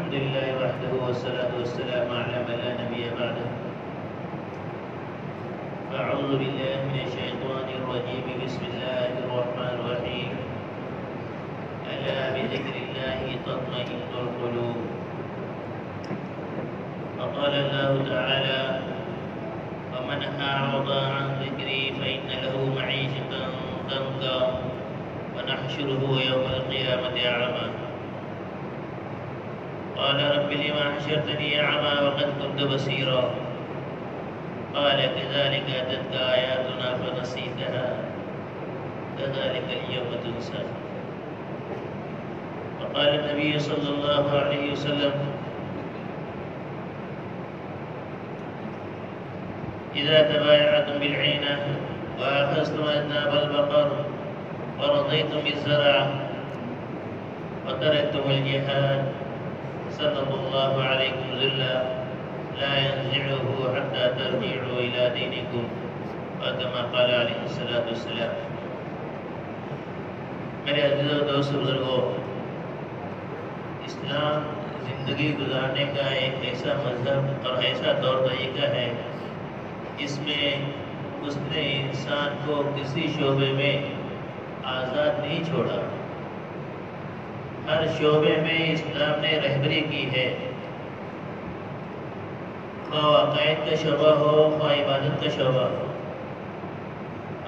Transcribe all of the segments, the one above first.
الحمد لله وحده والصلاة والسلام على من لا نبي بعده. أعوذ بالله من الشيطان الرجيم. بسم الله الرحمن الرحيم. ألا بذكر الله تطمئن القلوب. وقال الله تعالى: ومن أعرض عن ذكري فإن له معيشة ضنكا ونحشره يوم القيامة أعمى. قال رب لما حشرتني أعمى وقد كنت بصيرا. قال كذلك أتتك آياتنا فنسيتها كذلك اليوم تنسى. وقال النبي صلى الله عليه وسلم: إذا تبايعتم بالعينة وأخذتم أذناب البقر ورضيتم بالزرع وتركتم الجهاد سلط الله عليكم ذلا لا ينزعه حتى ترجعوا إلى دينكم، وكما قال عليه الصلاة والسلام. میرے عزیز و دوست بزرگوں، اسلام زندگی گزارنے کا ایک ایسا مذہب اور ایسا طور طریقہ ہے جس میں اس نے انسان کو کسی شعبے میں آزاد نہیں چھوڑا. ہر شعبے میں اسلام نے رہبری کی ہے، خواہ عقائد کا شعبہ ہو خواہ عبادت کا شعبہ ہو.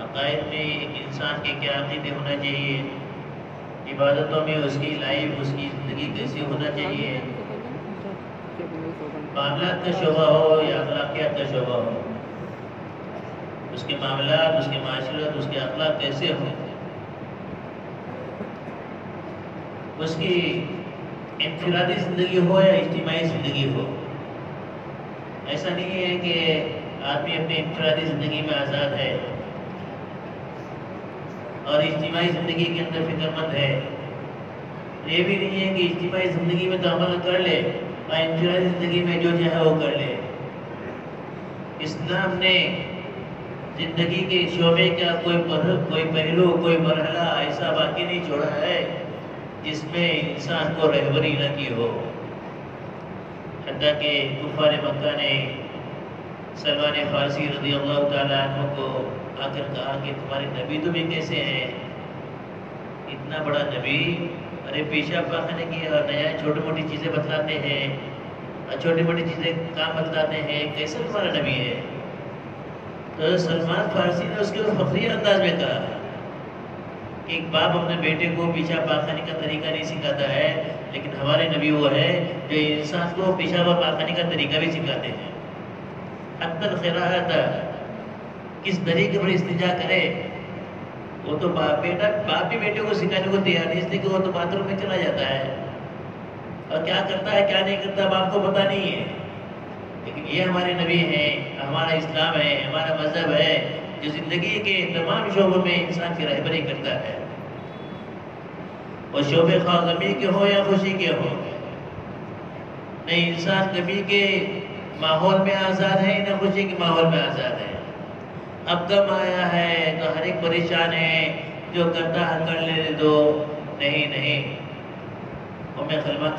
عقائد میں ایک انسان کے کیا عقیدے ہونا چاہیے، عبادتوں میں اس کی لائف اس کی زندگی کیسی ہونا چاہیے، معاملات کا شعبہ ہو یا اخلاقیات کا شعبہ ہو، اس کے معاملات اس کے معاشرت اس کے اخلاق کیسے ہوں، اس کی انفرادی زندگی ہو یا اجتماعی زندگی ہو. ایسا نہیں ہے کہ آدمی اپنی انفرادی زندگی میں آزاد ہے اور اجتماعی زندگی کے اندر فکر مند ہے. یہ بھی نہیں ہے کہ اجتماعی زندگی میں تو عمل کر لے اور انفرادی زندگی میں جو چاہے وہ کر لے. اسلام نے زندگی کے شعبے کا کوئی پہلو کوئی مرحلہ ایسا باقی نہیں چھوڑا ہے جس میں انسان کو رہبری نہ کی ہو. حتیٰ کہ کفار مکہ نے سلمان فارسی رضی اللہ تعالیٰ عنہ کو آ کر کہا کہ تمہارے نبی تو بھی کیسے ہیں، اتنا بڑا نبی، ارے پیشاب پاخانے کی اور نیا چھوٹی موٹی چیزیں بتلاتے ہیں اور چھوٹی موٹی چیزیں کام بتلاتے ہیں، کیسے تمہارا نبی ہے؟ تو سلمان فارسی نے اس کے فخری انداز میں کہا کہ ایک باپ اپنے بیٹے کو پیشاب پاخانے کا طریقہ نہیں سکھاتا ہے، لیکن ہمارے نبی وہ ہے جو انسان کو پیشاب پاخانے کا طریقہ بھی سکھاتے ہیں. حتی القراءۃ، کس طریقے پر استنجا کرے، وہ تو باپ بھی بیٹے کو سکھانے کو تیار نہیں، اس لیے کہ وہ تو باتھ روم میں چلا جاتا ہے اور کیا کرتا ہے کیا نہیں کرتا باپ کو پتہ نہیں ہے. لیکن یہ ہمارے نبی ہیں، ہمارا اسلام ہے، ہمارا مذہب ہے جو زندگی کے تمام شعبوں میں انسان کی رہبری کرتا ہے. اور شعبے خواہ غمی کے ہو یا خوشی کے ہو، نہ انسان غمی کے ماحول میں آزاد ہے نہ خوشی کے ماحول میں آزاد ہے. اب غم آیا ہے تو ہر ایک پریشان ہے، جو کرتا ہے کر لے دو. نہیں،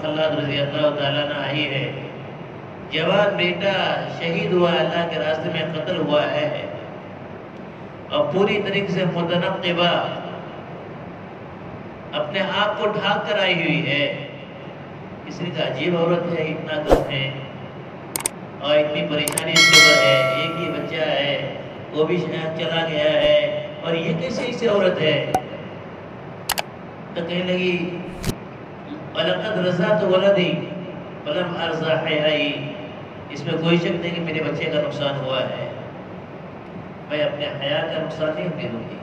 خلاد رضی اللہ تعالیٰ عنہ آئی ہے، جوان بیٹا شہید ہوا، اللہ کے راستے میں قتل ہوا ہے اور پوری طریقے سے متنقبہ اپنے آپ کو ڈھانک کر آئی ہوئی ہے. اس لیے کہ عجیب عورت ہے، اتنا غم ہے اور اتنی پریشانی اس کے اوپر ہے، ایک ہی بچہ ہے وہ بھی شاید چلا گیا ہے اور یہ کیسے ایسی عورت ہے؟ تو کہنے لگی وَلَقَدْ رَزَعْتُ وَلَدِي وَلَمْ أَرْزَعْ حَيَائِي، اس میں کوئی شک نہیں کہ میرے بچے کا نقصان ہوا ہے، میں اپنے حیا کا نقصان نہیں ہونے دوں گی.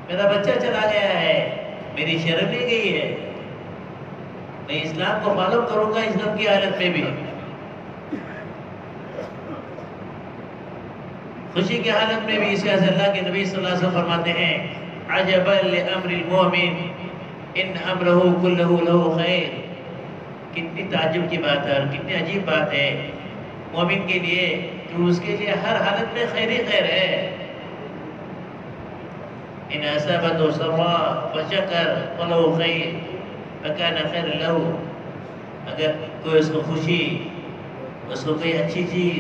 میرا بچہ چلا گیا ہے، میری شرم نہیں گئی ہے، میں اسلام کو فالو کروں گا اس غم کی حالت میں بھی. خوشی کی حالت میں بھی. اس کے اللہ کے نبی صلی اللہ علیہ وسلم فرماتے ہیں عجبا لامر المؤمن ان امرہ کلہ لہ خیر. کتنی تعجب کی بات ہے اور کتنی عجیب بات ہے مومن کے لیے کہ اس کے لیے ہر حالت میں خیر ہی خیر ہے. ان اصابته سراء فشكر فله خير فكان خير له اگر کوئی اس کو خوشی، اس کو کوئی اچھی چیز،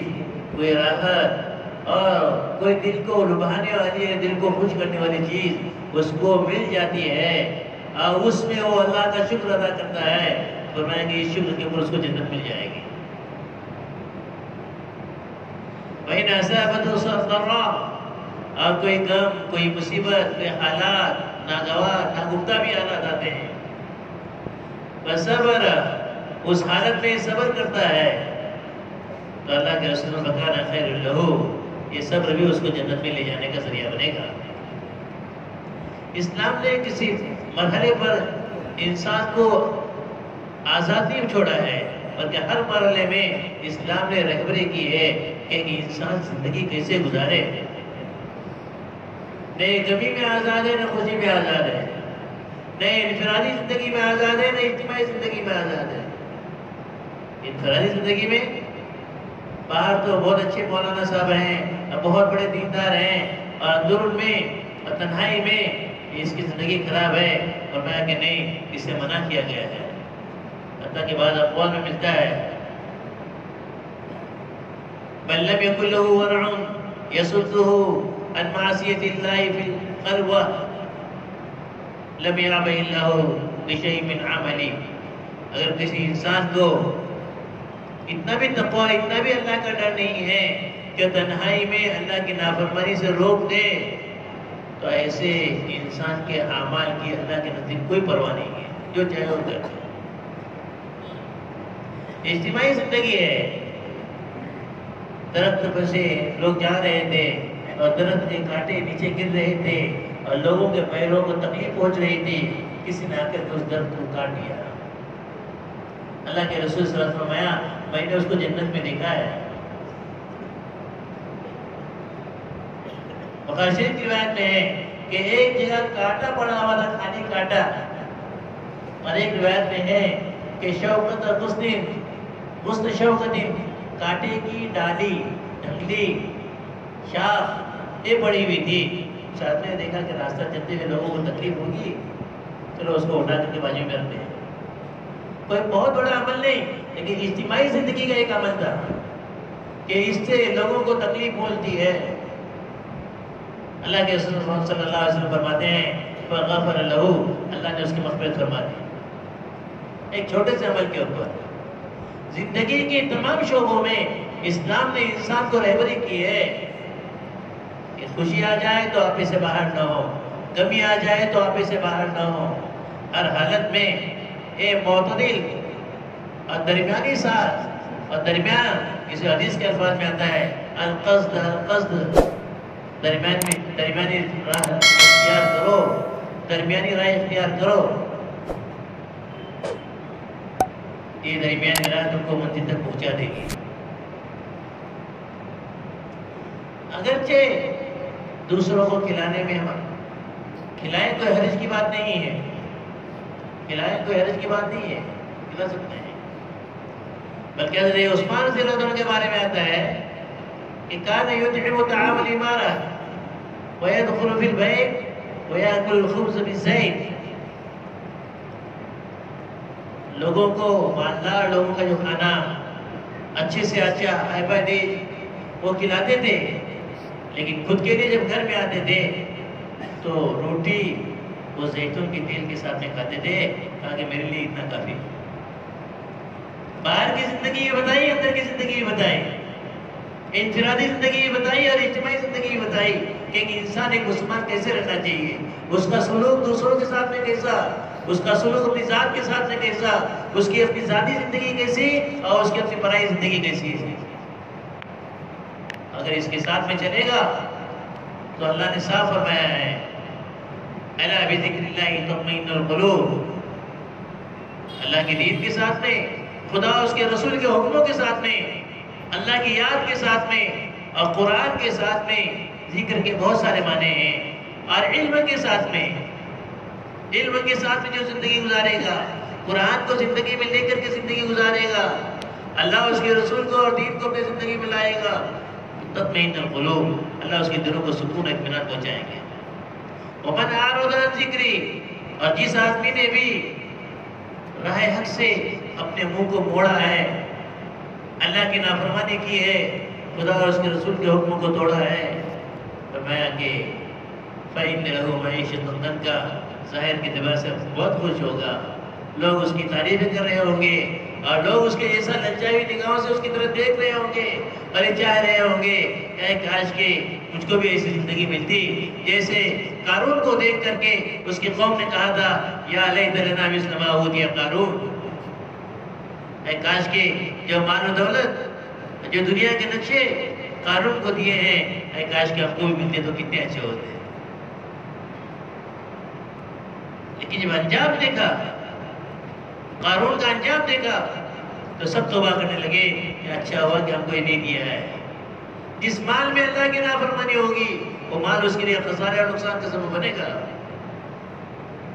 کوئی راحت اور کوئی دل کو لبھانے والی، دل کو خوش کرنے والی چیز اس کو مل جاتی ہے اور اس میں وہ اللہ کا شکر ادا کرتا ہے، فرمائیں گے اس شکر کے اوپر اس کو جنت مل جائے گی۔ وَإِنْ أَصَابَتْهُ سَرًّا، اور کوئی غم، کوئی مصیبت، کوئی حالات ناگوار، ناگفتہ بھی حالات آتے ہیں، فَصَبَرَ، اس حالت میں صبر کرتا ہے تو اللہ کے رسول فَكَانَ خَيْرٌ لَهُ، یہ صبر بھی اس کو جنت میں لے جانے کا ذریعہ بنے گا۔ اسلام نے کسی مرحلے پر انسان کو آزاد نہیں چھوڑا ہے، بلکہ ہر مرحلے میں اسلام نے رہبری کی ہے کہ انسان زندگی کیسے گزارے، نہ غمی میں آزاد ہے، نہ خوشی میں آزاد ہے، نہ انفرادی زندگی میں آزاد ہے، نہ اجتماعی زندگی میں آزاد ہے۔ انفرادی زندگی میں باہر تو بہت اچھے مولانا صاحب ہیں، بہت بڑے دیندار ہیں، اور اندرون میں اور تنہائی میں اس کی زندگی خراب ہے، اور میں کہ نہیں، اسے منع کیا گیا ہے۔ حتیٰ کہ بعض اقوال میں ملتا ہے بل لم يكن له ورع يصده عن معصية الله في الخلوة لم يعبه الله بشيء من عمله، اگر کسی انسان کو اتنا بھی تقوی، اتنا بھی اللہ کا ڈر نہیں ہے کہ تنہائی میں اللہ کی نافرمانی سے روک دے، تو ایسے انسان کے اعمال کی اللہ کے نزدیک کوئی پرواہ نہیں ہے، جو چاہے وہ کرے۔ اجتماعی زندگی ہے، درخت پر سے لوگ جا رہے تھے اور درخت کے کانٹے نیچے گر رہے تھے اور لوگوں کے پیروں کو تکلیف پہنچ رہی تھی، کسی نے آ کر اس درخت کو کاٹ دیا۔ اللہ کے رسول صلی اللہ علیہ وسلم فرمایا میں نے اس کو جنت میں دیکھا ہے۔ بخاری شریف کی روایت میں ہے کہ ایک جگہ کانٹا پڑا ہوا تھا، خالی کانٹا، اور ایک روایت میں ہے کہ شوکت غصن شوکت، کانٹے کی ڈالی، ڈھنگلی، شاخ یہ پڑی ہوئی تھی۔ صاحب نے دیکھا کہ راستہ چلتے ہوئے لوگوں کو تکلیف ہوگی، چلو اس کو اٹھا کر کے بازو میں رکھتے ہیں۔ کوئی بہت بڑا عمل نہیں، لیکن اجتماعی زندگی کا ایک عمل تھا کہ اس سے لوگوں کو تکلیف پہنچتی ہے۔ اللہ کے رسول صلی اللہ علیہ وسلم فرماتے ہیں فغفر لہ، اللہ نے اس کی مغفرت فرما دی۔ ایک چھوٹے سے عمل کے اوپر زندگی کے تمام شعبوں میں اسلام نے انسان کو رہبری کی ہے کہ خوشی آ جائے تو آپے سے باہر نہ ہو، غمی آ جائے تو آپے سے باہر نہ ہو، ہر حالت میں معتدل اور درمیانی ساتھ، اور درمیان اس حدیث کے الفاظ میں آتا ہے القصد، القصد، درمیانی راہ اختیار کرو، درمیانی راہ اختیار کرو، یہ درمیانی راہ تم کو منزل تک پہنچا دے گی۔ اگرچہ دوسروں کو کھلانے میں ہم کھلائیں کوئی حرج کی بات نہیں ہے، کھلائیں کوئی حرج کی بات نہیں ہے، کھلا سکتے ہیں، بلکہ حضرت عثمان رضی اللہ عنہ کے بارے میں آتا ہے کہ کان یطعم طعام الامارہ ويدخل في البيت ويأكل الخبز بالزيت، لوگوں کو، مالدار لوگوں کا جو کھانا اچھے سے اچھا عبادت وہ کھلاتے تھے، لیکن خود کے لیے جب گھر میں آتے تھے تو روٹی وہ زیتون کے تیل کے ساتھ میں کھاتے تھے، کہا کہ میرے لیے اتنا کافی۔ باہر کی زندگی یہ بتائی، اندر کی زندگی یہ بتائی، انفرادی زندگی یہ بتائی اور اجتماعی زندگی یہ بتائی کہ ایک انسان، ایک مسلمان کیسے رہنا چاہیے، اس کا سلوک دوسروں کے ساتھ میں کیسا، اس کا سلوک اپنی ذات کے ساتھ میں کیسا، اس کی اپنی ذاتی زندگی کیسی اور اس کی اپنی پرائی زندگی کیسی ہے۔ اگر اس کے ساتھ میں چلے گا تو اللہ نے صاف فرمایا ہے الا بذکر اللہ تطمئن القلوب، اللہ کی دین کے ساتھ میں، خدا اس کے رسول کے حکموں کے ساتھ میں، اللہ کی یاد کے ساتھ میں اور قرآن کے ساتھ میں، ذکر کے بہت سارے معنی ہیں، اور علم کے ساتھ میں، علم کے ساتھ میں جو زندگی گزارے گا، قرآن کو زندگی میں لے کر کے زندگی گزارے گا، اللہ اس کے رسول کو اور دین کو اپنی زندگی میں لائے گا، تطمئن القلوب، اللہ اس کے دلوں کو سکون اطمینان پہنچائیں گے۔ ومن اعرض عن ذکری، اور جس آدمی نے بھی راہ حق سے اپنے منہ کو موڑا ہے، اللہ کی نافرمانی کی ہے، خدا اور اس کے رسول کے حکموں کو توڑا ہے، فرمایا کہ فَإِنَّ لَهُ مَعِيشَةً ضَنْكَ، ظاہر کے اعتبار سے بہت خوش ہوگا، لوگ اس کی تعریفیں کر رہے ہوں گے اور لوگ اس کے جیسا لجائی ہوئی نگاہوں سے اس کی طرف دیکھ رہے ہوں گے اور یہ چاہ رہے ہوں گے کہ کاش کہ مجھ کو بھی ایسی زندگی ملتی جیسے قارون کو دیکھ کر کے اس کی قوم نے کہا تھا یا لیت لنا مثل ما اوتی قارون، اے کاش کہ جو مال و دولت جو دنیا کے نقشے قارون کو دیے ہیں، اے کاش کہ ہم کو بھی ملتے تو کتنے اچھے ہوتے۔ لیکن جب انجام دیکھا، قارون کا انجام دیکھا، تو سب توبہ کرنے لگے کہ اچھا ہوا کہ ہم کو یہ نہیں دیا ہے۔ جس مال میں اللہ کی نافرمانی ہوگی وہ مال اس کے لیے خسارے اور نقصان کا سبب بنے گا،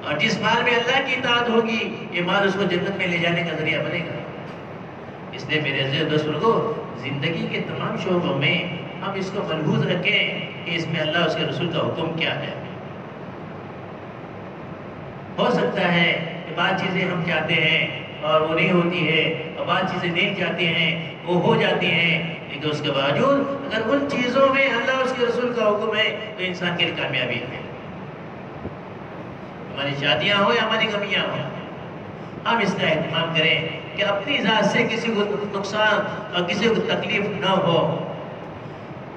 اور جس مال میں اللہ کی اطاعت ہوگی یہ مال اس کو جنت میں لے جانے کا ذریعہ بنے گا۔ اس لیے میرے عزیز دوستوں کو زندگی کے تمام شعبوں میں ہم اس کو ملحوظ رکھیں کہ اس میں اللہ اس کے رسول کا حکم کیا ہے۔ ہو سکتا ہے کہ بعض چیزیں ہم چاہتے ہیں اور وہ نہیں ہوتی ہے، اور بعض چیزیں نہیں چاہتے ہیں وہ ہو جاتی ہیں، لیکن اس کے باوجود اگر ان چیزوں میں اللہ اور اس کے رسول کا حکم ہے تو انسان کے لیے کامیابی ہے۔ ہماری شادیاں ہو یا ہماری غمیاں ہوں، ہم اس کا اہتمام کریں کہ اپنی ذات سے کسی کو نقصان اور کسی کو تکلیف نہ ہو،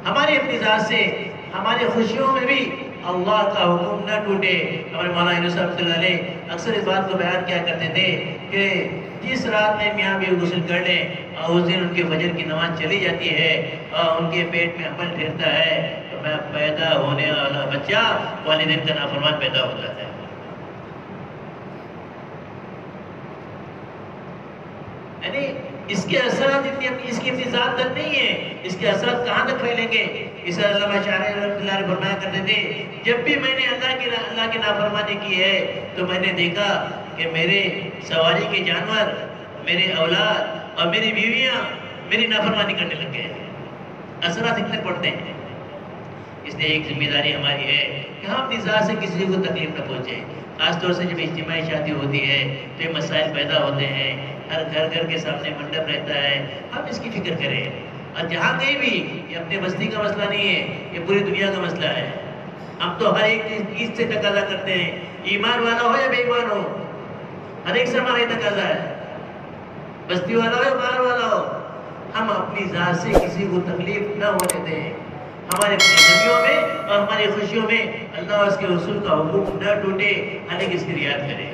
ہماری اپنی ذات سے ہماری خوشیوں میں بھی اللہ کا حکم نہ ٹوٹے۔ ہمارے مولانا یونس رحمۃ اللہ علیہ اکثر اس بات کو بیان کیا کرتے تھے کہ جس رات میں میاں بھی غسل کر لیں اور اس دن ان کے فجر کی نماز چلی جاتی ہے اور ان کے پیٹ میں حمل ٹھہرتا ہے تو میں پیدا ہونے والا بچہ والدین کا نافرمان پیدا ہوتا ہے۔ یعنی اس کے اثرات اس کی اپنی ذات تک نہیں ہے، اس کے اثرات کہاں تک پھیلیں گے؟ اس علامہ شاعری رحمۃ اللہ علیہ فرمایا کرتے تھے جب بھی میں نے اللہ کی نافرمانی کی ہے تو میں نے دیکھا کہ میرے سواری کے جانور، میرے اولاد اور میری بیویاں میری نافرمانی کرنے لگ گئے۔ اثرات اتنے پڑتے ہیں، اس لیے ایک ذمہ داری ہماری ہے کہ ہم اپنی ذات سے کسی کو تکلیف نہ پہنچے۔ خاص طور سے جب اجتماعی شادی ہوتی ہے تو یہ مسائل پیدا ہوتے ہیں، ہر گھر کے سامنے منڈپ رہتا ہے، ہم اس کی فکر کریں۔ اور جہاں کہیں بھی یہ اپنے بستی کا مسئلہ نہیں ہے، یہ پوری دنیا کا مسئلہ ہے۔ ہم تو ہر ایک چیز سے تقاضا کرتے ہیں، ایمان والا ہو یا بے ایمان ہو، ہر ایک سے ہمارا یہ تقاضا ہے، بستی والا ہو یا باہر والا ہو، ہم اپنی ذات سے کسی کو تکلیف نہ ہونے دیں۔ ہمارے اپنی غمیوں میں اور ہماری خوشیوں میں اللہ اور اس کے رسول کا حکم نہ ٹوٹے، حالانکہ اس کی رعایت کریں۔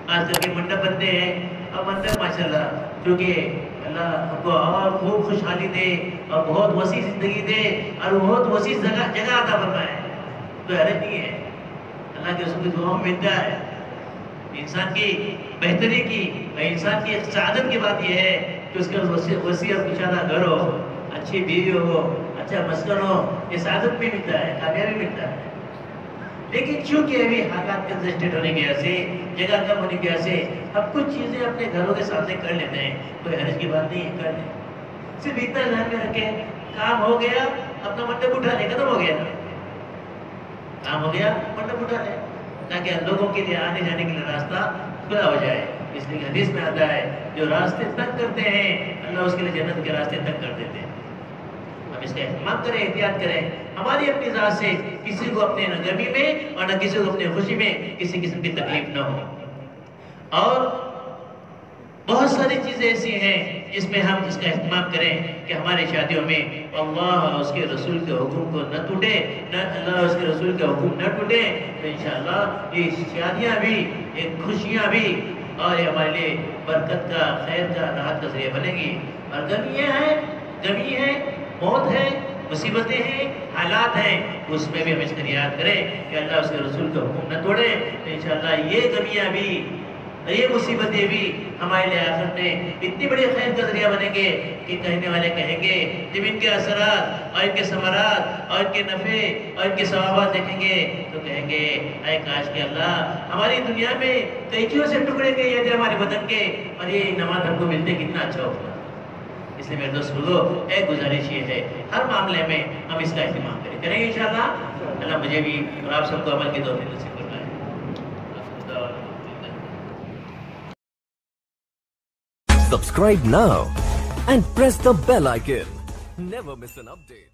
آج کل کے منڈپ بنتے ہیں، اب منڈپ ماشاءاللہ کیونکہ اللہ ہم کو اور خوب خوشحالی دے اور بہت وسیع زندگی دے اور بہت وسیع جگہ عطا فرمائے، تو حیرت نہیں ہے، اللہ کے رسول کی دعاؤں میں ملتا ہے۔ انسان کی بہتری کی اور انسان کی سعادت کی بات یہ ہے کہ اس کا وسیع اور کشادہ گھر ہو، اچھی بیوی ہو، اچھا مسکن ہو، یہ سعادت میں ملتا ہے، کامیابی ملتا ہے۔ لیکن چونکہ ابھی حالات کنجسٹڈ ہونے کی وجہ سے، جگہ کم ہونے کی وجہ سے ہم کچھ چیزیں اپنے گھروں کے سامنے کر لیتے ہیں، کوئی حرج کی بات نہیں ہے، کر لیں، صرف اتنا ذہن میں رکھیں کام ہو گیا اپنا منڈپ اٹھا لیں، ختم ہو گیا، کام ہو گیا منڈپ اٹھا لیں، تاکہ لوگوں کے لیے آنے جانے کے لیے راستہ کھلا ہو جائے۔ اس لیے حدیث میں آتا ہے جو راستے تنگ کرتے ہیں اللہ اس کے لیے جنت کے راستے تنگ کر دیتے ہیں۔ ہم اس کا اہتمام کریں، احتیاط کریں، ہماری اپنی ذات سے کسی کو اپنے نہ غمی میں اور نہ کسی کو اپنے خوشی میں کسی قسم کی تکلیف نہ ہو۔ اور بہت ساری چیزیں ایسی ہیں جس میں ہم اس کا اہتمام کریں کہ ہماری شادیوں میں اللہ اور اس کے رسول کے حکم کو نہ ٹوٹے، نہ اللہ اور اس کے رسول کے حکم نہ ٹوٹے، تو انشاءاللہ یہ شادیاں بھی، یہ خوشیاں بھی اور یہ ہمارے لیے برکت کا، خیر کا، راحت کا ذریعہ بنے گی۔ اور غمی ہے، موت ہے، مصیبتیں ہیں، حالات ہیں، اس میں بھی ہم اس کی رعایت کریں کہ اللہ اس کے رسول کا حکم نہ توڑے، تو انشاءاللہ یہ غمیاں بھی اور یہ مصیبتیں بھی ہمارے لیے آخرت میں اتنی بڑی خیر کا ذریعہ بنیں گے کہ کہنے والے کہیں گے جب ان کے اثرات اور ان کے ثمرات اور ان کے نفع اور ان کے ثوابات دیکھیں گے تو کہیں گے اے کاش کہ اللہ ہماری دنیا میں قینچیوں سے ٹکڑے کے یہ تھے ہمارے بدن کے، اور یہ نماز ہم کو ملتے کتنا اچھا ہوتا۔ اس لیے میرے دوست بزرگوں، ایک گزارش یہ ہے ہر معاملے میں ہم اس کا اہتمام کریں گے انشاءاللہ۔ اللہ مجھے بھی اور آپ سب کو عمل کی توفیق نصیب Subscribe now and press the bell icon. Never miss an update.